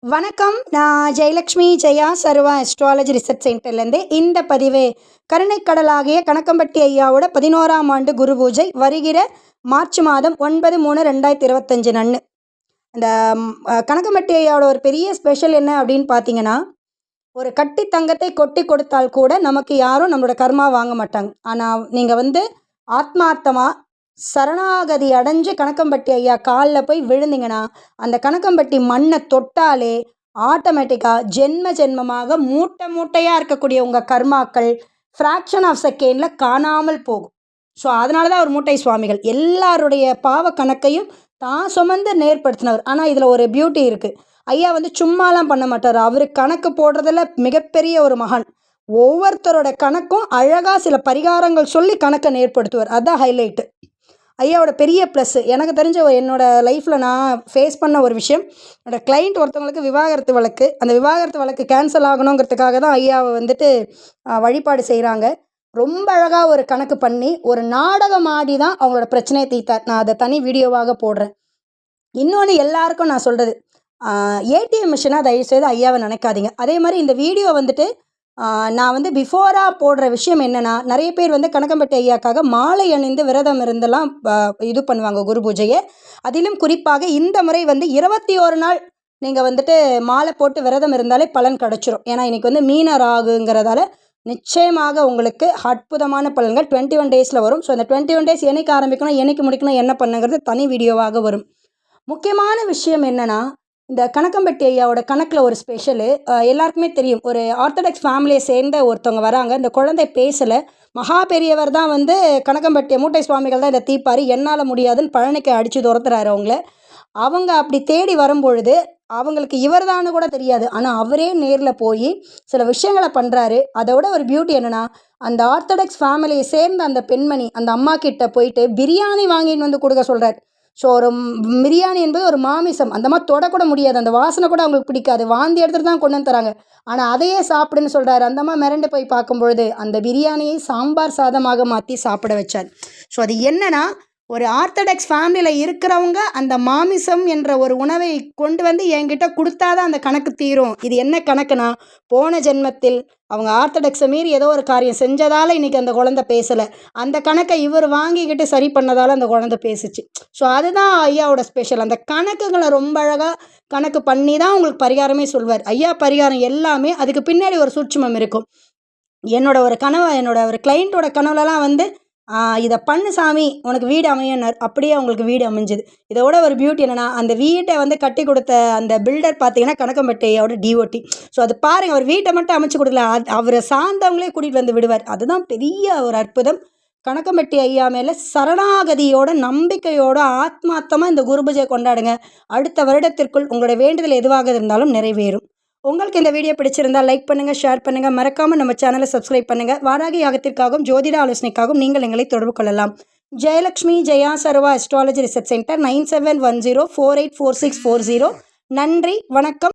வணக்கம். நான் ஜெயலக்ஷ்மி ஜெயா சர்வா astrology research சென்டர்லேருந்து இந்த பதிவு கருணைக்கடலாகிய கணக்கம்பட்டி ஐயாவோட 11ஆம் ஆண்டு குரு பூஜை வருகிற மார்ச் மாதம் 9/3/2025 நன்னு. இந்த கணக்கம்பட்டி ஐயாவோட ஒரு பெரிய ஸ்பெஷல் என்ன அப்படின்னு பார்த்தீங்கன்னா, ஒரு கட்டி தங்கத்தை கொட்டி கொடுத்தால் கூட நமக்கு யாரும் நம்மளோட கர்மா வாங்க மாட்டாங்க. ஆனால் நீங்கள் ஆத்மார்த்தமாக சரணாகதி அடைஞ்சு கணக்கம்பட்டி ஐயா காலில் போய் விழுந்தீங்கன்னா, அந்த கணக்கம்பட்டி மண்ணை தொட்டாலே ஆட்டோமேட்டிக்காக ஜென்ம ஜென்மமாக மூட்டை மூட்டையாக இருக்கக்கூடிய உங்கள் கர்மாக்கள் ஃப்ராக்ஷன் ஆஃப் செகண்டில் காணாமல் போகும். ஸோ அதனால தான் அவர் மூட்டை சுவாமிகள் எல்லாருடைய பாவ கணக்கையும் தான் சுமந்து நேர்படுத்தினவர். ஆனால் இதில் ஒரு பியூட்டி இருக்குது. ஐயா சும்மாலாம் பண்ண மாட்டார். அவர் கணக்கு போடுறதில் மிகப்பெரிய ஒரு மகான். ஒவ்வொருத்தரோட கணக்கும் அழகாக சில பரிகாரங்கள் சொல்லி கணக்கை நேர்படுத்துவார். அதுதான் ஹைலைட்டு. ஐயாவோட பெரிய ப்ளஸ்ஸு எனக்கு தெரிஞ்ச என்னோடய லைஃப்பில் நான் ஃபேஸ் பண்ண ஒரு விஷயம். என்னோடய கிளைண்ட் ஒருத்தவங்களுக்கு விவாகரத்து வழக்கு. அந்த விவாகரத்து வழக்கு கேன்சல் ஆகணுங்கிறதுக்காக தான் ஐயாவை வழிபாடு செய்கிறாங்க. ரொம்ப அழகாக ஒரு கணக்கு பண்ணி ஒரு நாடகம் ஆடி தான் அவங்களோட பிரச்சனையை தீர்த்தார். நான் அதை தனி வீடியோவாக போடுறேன். இன்னொன்று எல்லாருக்கும் நான் சொல்கிறது, ஏடிஎம் மிஷினாக தயவுசெய்து ஐயாவை நினைக்காதீங்க. அதே மாதிரி இந்த வீடியோ நான் பிஃபோராக போடுற விஷயம் என்னென்னா, நிறைய பேர் கணக்கம்பட்டி ஐயாக்காக மாலை அணிந்து விரதம் இருந்தெல்லாம் இது பண்ணுவாங்க குரு பூஜையை. அதிலும் குறிப்பாக இந்த முறை 21 நாள் நீங்கள் மாலை போட்டு விரதம் இருந்தாலே பலன் கிடச்சிரும். ஏன்னா இன்றைக்கி மீன ராகுங்கிறதால நிச்சயமாக உங்களுக்கு அற்புதமான பலன்கள் 21 டேஸில் வரும். ஸோ அந்த 21 டேஸ் என்னைக்கு ஆரம்பிக்கணும், என்னைக்கு முடிக்கணும், என்ன பண்ணுங்கிறது தனி வீடியோவாக வரும். முக்கியமான விஷயம் என்னென்னா, இந்த கணக்கம்பட்டி ஐயாவோட கணக்கில் ஒரு ஸ்பெஷலு எல்லாருக்குமே தெரியும். ஒரு ஆர்த்தடாக்ஸ் ஃபேமிலியை சேர்ந்த ஒருத்தவங்க வராங்க. இந்த குழந்தை பேசலை. மகா பெரியவர் தான் கணக்கம்பட்டி மூட்டை சுவாமிகள் தான் இதை தீர்ப்பார். என்னால் முடியாதுன்னு பழனிக்கு அடித்து துரத்துறாரு அவங்கள. அவங்க அப்படி தேடி வரும்பொழுது அவங்களுக்கு இவர் தானு கூட தெரியாது. ஆனால் அவரே நேரில் போய் சில விஷயங்களை பண்ணுறாரு. அதோட ஒரு பியூட்டி என்னென்னா, அந்த ஆர்த்தடாக்ஸ் ஃபேமிலியை சேர்ந்த அந்த பெண்மணி அந்த அம்மா கிட்ட போயிட்டு பிரியாணி வாங்கின்னு கொடுக்க சொல்கிறார். ஸோ ஒரு பிரியாணி என்பது ஒரு மாமிசம். அந்த மாதிரி தொடக்கூட முடியாது. அந்த வாசனை கூட அவங்களுக்கு பிடிக்காது. வாந்தி எடுத்துகிட்டு தான் கொண்டு வந்து தராங்க. ஆனால் அதையே சாப்பிடுன்னு சொல்கிறாரு. அந்த அம்மா மிரண்டு போய் பார்க்கும்பொழுது அந்த பிரியாணியை சாம்பார் சாதமாக மாற்றி சாப்பிட வச்சார். ஸோ அது என்னென்னா, ஒரு ஆர்த்தடாக்ஸ் ஃபேமிலியில் இருக்கிறவங்க அந்த மாமிசம் என்ற ஒரு உணவை கொண்டு என்கிட்ட கொடுத்தாதான் அந்த கணக்கு தீரும். இது என்ன கணக்குனா, போன ஜென்மத்தில் அவங்க ஆர்த்தடாக்ஸை மீறி ஏதோ ஒரு காரியம் செஞ்சதால் இன்றைக்கி அந்த குழந்தை பேசலை. அந்த கணக்கை இவர் வாங்கிக்கிட்டு சரி பண்ணதால் அந்த குழந்தை பேசுச்சு. ஸோ அதுதான் ஐயாவோட ஸ்பெஷல். அந்த கணக்குகளை ரொம்ப அழகாக கணக்கு பண்ணி தான் உங்களுக்கு பரிகாரமே சொல்வார். ஐயா பரிகாரம் எல்லாமே அதுக்கு பின்னாடி ஒரு சூட்சுமம் இருக்கும். என்னோட ஒரு கிளைண்ட்டோட கனவுலலாம் இதை பண்ணு சாமி உனக்கு வீடு அமையன்னார். அப்படியே அவங்களுக்கு வீடு அமைஞ்சுது. இதோட ஒரு பியூட்டி என்னென்னா, அந்த வீட்டை கட்டி கொடுத்த அந்த பில்டர் பார்த்தீங்கன்னா கணக்கம்பட்டி ஐயாவோட டிஓடி. ஸோ அது பாருங்கள், அவர் வீட்டை மட்டும் அமைச்சு கொடுக்கல, அவரை சார்ந்தவங்களே கூட்டிகிட்டு விடுவார். அதுதான் பெரிய ஒரு அற்புதம். கணக்கம்பட்டி ஐயா மேலே சரணாகதியோட நம்பிக்கையோட ஆத்மார்த்தமாக இந்த குரு பூஜையை கொண்டாடுங்க. அடுத்த வருடத்திற்குள் உங்களுடைய வேண்டுதல் எதுவாக இருந்தாலும் நிறைவேறும். உங்களுக்கு இந்த வீடியோ பிடிச்சிருந்தால் லைக் பண்ணுங்கள், ஷேர் பண்ணுங்கள், மறக்காமல் நம்ம சேனலை சப்ஸ்கிரைப் பண்ணுங்கள். வாராகி யாகத்திற்காகவும் ஜோதிட ஆலோசனைக்காகவும் நீங்கள் எங்களை தொடர்பு கொள்ளலாம். ஜெயலக்ஷ்மி ஜெயா சர்வா அஸ்ட்ராலஜி ரிசர்ச் சென்டர் 9710484640. நன்றி, வணக்கம்.